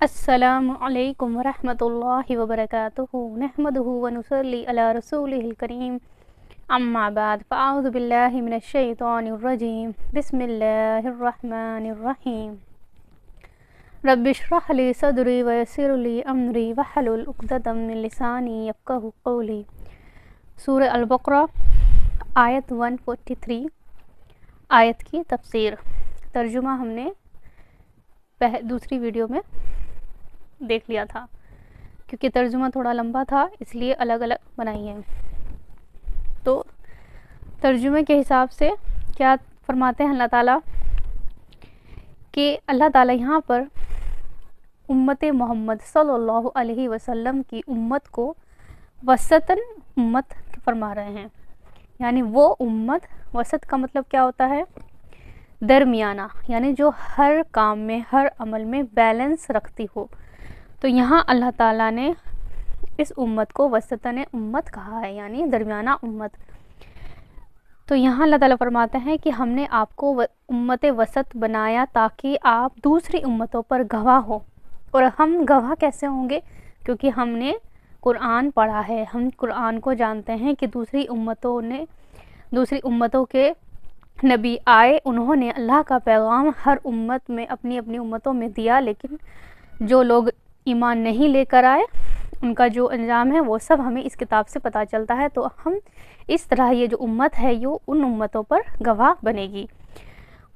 अस्सलामु अलैकुम वरहमतुल्लाहि वबरकातुहू नहमदुहू व नुसल्ली अला रसूलिहिल करीम अम्मा बाद फ़अऊज़ु बिल्लाहि मिनश शैतानिर रजीम बिस्मिल्लाहिर रहमानिर रहीम रब्बिश्रह ली सदरी व यस्सिर ली अमरी वहलुल उक़दतम मिन लिसानी यफ़क़हू क़ौली। सूरह अल-बक़रा आयत 143। आयत की तफ़सीर तर्जुमा हमने दूसरी वीडियो में देख लिया था, क्योंकि तर्जुमा थोड़ा लंबा था इसलिए अलग अलग बनाई है। तो तर्जुमे के हिसाब से क्या फरमाते हैं अल्लाह ताला कि अल्लाह ताला यहाँ पर उम्मत मोहम्मद सल्लल्लाहु अलैहि वसल्लम की उम्मत को वसतन उम्मत फरमा रहे हैं। यानी वो उम्मत, वसत का मतलब क्या होता है? दरमियाना, यानी जो हर काम में हर अमल में बैलेंस रखती हो। तो यहाँ अल्लाह ताला ने इस उम्मत को वसतन उम्मत कहा है, यानी दरमियाना उम्मत। तो यहाँ अल्लाह ताला फरमाते हैं कि हमने आपको उम्मत वसत बनाया ताकि आप दूसरी उम्मतों पर गवाह हो। और हम गवाह कैसे होंगे? क्योंकि हमने कुरान पढ़ा है, हम कुरान को जानते हैं कि दूसरी उम्मतों के नबी आए, उन्होंने अल्लाह का पैगाम हर उम्मत में अपनी अपनी उम्मतों में दिया, लेकिन जो लोग ईमान नहीं लेकर आए उनका जो अंजाम है वो सब हमें इस किताब से पता चलता है। तो हम इस तरह ये जो उम्मत है ये उन उम्मतों पर गवाह बनेगी।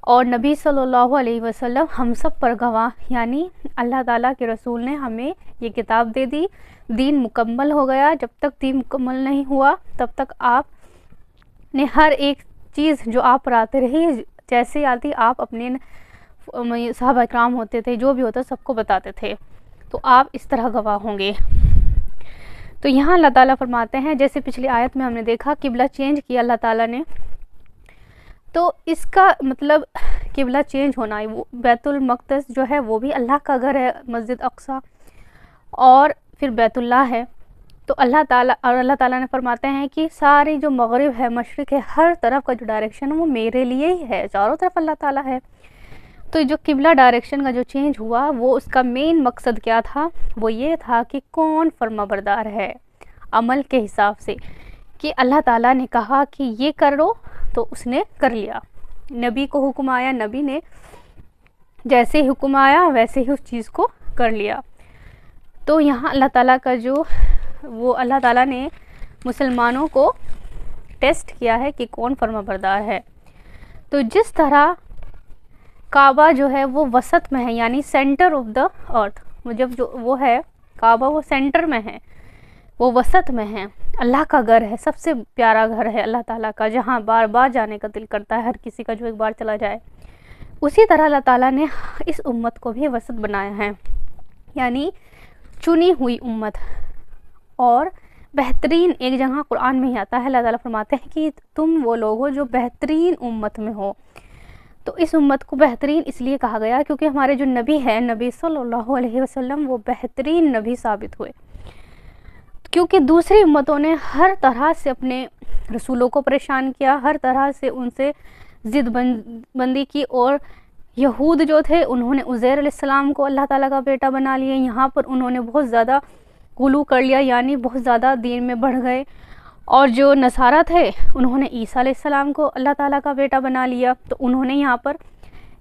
और नबी सल्लल्लाहु अलैहि वसल्लम हम सब पर गवाह, यानी अल्लाह ताला के रसूल ने हमें ये किताब दे दी, दीन मुकम्मल हो गया। जब तक दीन मुकम्मल नहीं हुआ तब तक आप ने हर एक चीज़ जो आप पर आते रही, जैसे आती आप अपने सहाबा इकराम होते थे, जो भी होता सबको बताते थे। तो आप इस तरह गवाह होंगे। तो यहाँ अल्लाह ताला फरमाते हैं, जैसे पिछली आयत में हमने देखा किबला चेंज किया अल्लाह ताला ने, तो इसका मतलब किबला चेंज होना, वो बैतुल मक़दस जो है वो भी अल्लाह का घर है, मस्जिद अक्सा, और फिर बैतुल्लाह है। तो अल्लाह ताला ने फरमाते हैं कि सारी जो मगरिब है, मशरिक़ है, हर तरफ का जो डायरेक्शन है वो मेरे लिए ही है, चारों तरफ अल्लाह ताला है। तो जो किबला डायरेक्शन का जो चेंज हुआ वो उसका मेन मकसद क्या था? वो ये था कि कौन फर्माबरदार है अमल के हिसाब से, कि अल्लाह ताला ने कहा कि ये करो तो उसने कर लिया। नबी को हुक्म आया, नबी ने जैसे ही हुक्म आया वैसे ही उस चीज़ को कर लिया। तो यहाँ अल्लाह ताला का अल्लाह ताला ने मुसलमानों को टेस्ट किया है कि कौन फर्माबरदार है। तो जिस तरह काबा जो है वो वसत में है, यानी सेंटर ऑफ द अर्थ, जब जो वो है काबा वो सेंटर में है, वो वसत में है, अल्लाह का घर है, सबसे प्यारा घर है अल्लाह ताला का, जहाँ बार बार जाने का दिल करता है हर किसी का जो एक बार चला जाए। उसी तरह अल्लाह ताला ने इस उम्मत को भी वसत बनाया है, यानी चुनी हुई उम्मत। और बेहतरीन, एक जगह कुरान में ही आता है, अल्लाह ताला फरमाते हैं कि तुम वो लोग हो जो बेहतरीन उम्मत में हो। तो इस उम्मत को बेहतरीन इसलिए कहा गया क्योंकि हमारे जो नबी है, नबी सल्लल्लाहु अलैहि वसल्लम, वो बेहतरीन नबी साबित हुए। क्योंकि दूसरी उम्मतों ने हर तरह से अपने रसूलों को परेशान किया, हर तरह से उनसे ज़िद बंदी की, और यहूद जो थे उन्होंने उज़ैर अलैहिस्सलाम को अल्लाह ताला का बेटा बना लिया। यहाँ पर उन्होंने बहुत ज़्यादा गुलू कर लिया, यानी बहुत ज़्यादा दीन में बढ़ गए। और जो नसारा थे उन्होंने ईसा अलैहिस्सलाम को अल्लाह ताला का बेटा बना लिया। तो उन्होंने यहाँ पर,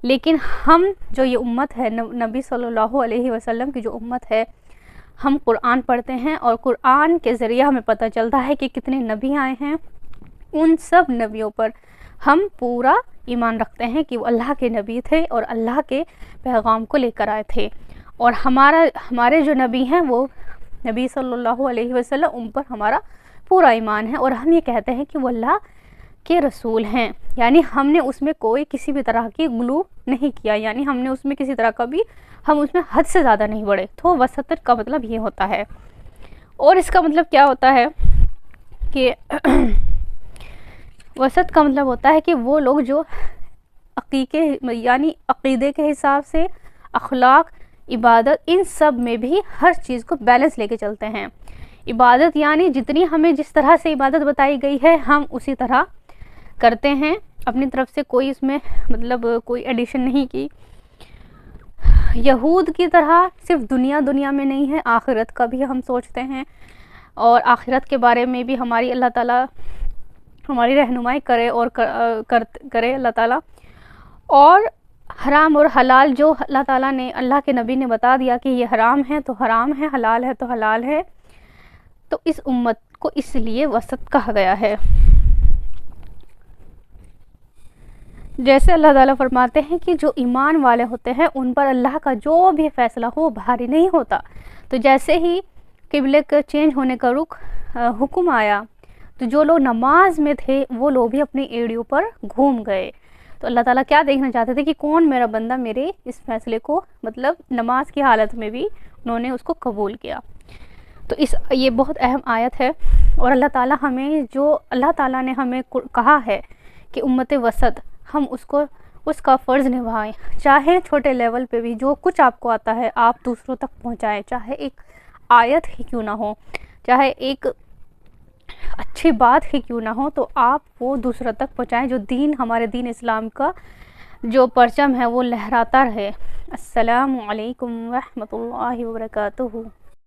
लेकिन हम जो ये उम्मत है, नबी सल्लल्लाहु अलैहि वसल्लम की जो उम्मत है, हम कुरान पढ़ते हैं और कुरान के ज़रिए हमें पता चलता है कि कितने नबी आए हैं। उन सब नबियों पर हम पूरा ईमान रखते हैं कि वो अल्लाह के नबी थे और अल्लाह के पैगाम को लेकर आए थे। और हमारे जो नबी हैं वो नबी सल्लल्लाहु अलैहि वसल्लम, उन पर हमारा पूरा ईमान है। और हम ये कहते हैं कि वो अल्लाह के रसूल हैं, यानी हमने उसमें कोई किसी भी तरह की गुलू नहीं किया, यानी हमने उसमें किसी तरह का भी, हम उसमें हद से ज़्यादा नहीं बढ़े। तो वसत का मतलब ये होता है। और इसका मतलब क्या होता है कि वसत का मतलब होता है कि वो लोग जो यानी अक़ीदे के हिसाब से, अखलाक, इबादत, इन सब में भी हर चीज़ को बैलेंस लेके चलते हैं। इबादत यानी जितनी हमें जिस तरह से इबादत बताई गई है हम उसी तरह करते हैं, अपनी तरफ से कोई इसमें मतलब कोई एडिशन नहीं की। یہود کی طرح صرف دنیا میں نہیں ہے، آخرت کا بھی ہم سوچتے ہیں، اور آخرت کے بارے میں بھی ہماری اللہ تعالیٰ ہماری رہنمائی کرے اور کرے اللہ تعالیٰ. اور حرام اور حلال جو اللہ تعالیٰ نے، اللہ کے نبی نے بتا دیا کہ یہ حرام ہے تو حرام ہے، حلال ہے تو حلال ہے، تو اس امت کو اس لیے وسط کہا گیا ہے. جیسے اللہ تعالیٰ فرماتے ہیں کہ جو ایمان والے ہوتے ہیں ان پر اللہ کا جو بھی فیصلہ ہو بھاری نہیں ہوتا. تو جیسے ہی قبلے کا چینج ہونے کا حکم آیا تو جو لوگ نماز میں تھے وہ لوگ بھی اپنی ایڑیوں پر گھوم گئے. تو اللہ تعالیٰ کیا دیکھنا چاہتے تھے کہ کون میرا بندہ میرے اس فیصلے کو، مطلب نماز کی حالت میں بھی انہوں نے اس کو قبول کیا. تو یہ بہت اہم آیت ہے. اور اللہ تعالیٰ نے ہمیں کہا ہے کہ امت وسط ہم اس کا فرض نبھائیں، چاہے چھوٹے لیول پہ بھی جو کچھ آپ کو آتا ہے آپ دوسروں تک پہنچائیں، چاہے ایک آیت ہی کیوں نہ ہو، چاہے ایک اچھی بات ہی کیوں نہ ہو، تو آپ وہ دوسروں تک پہنچائیں، جو ہمارے دین اسلام کا جو پرچم ہے وہ لہراتا رہے. السلام علیکم ورحمۃ اللہ وبرکاتہ.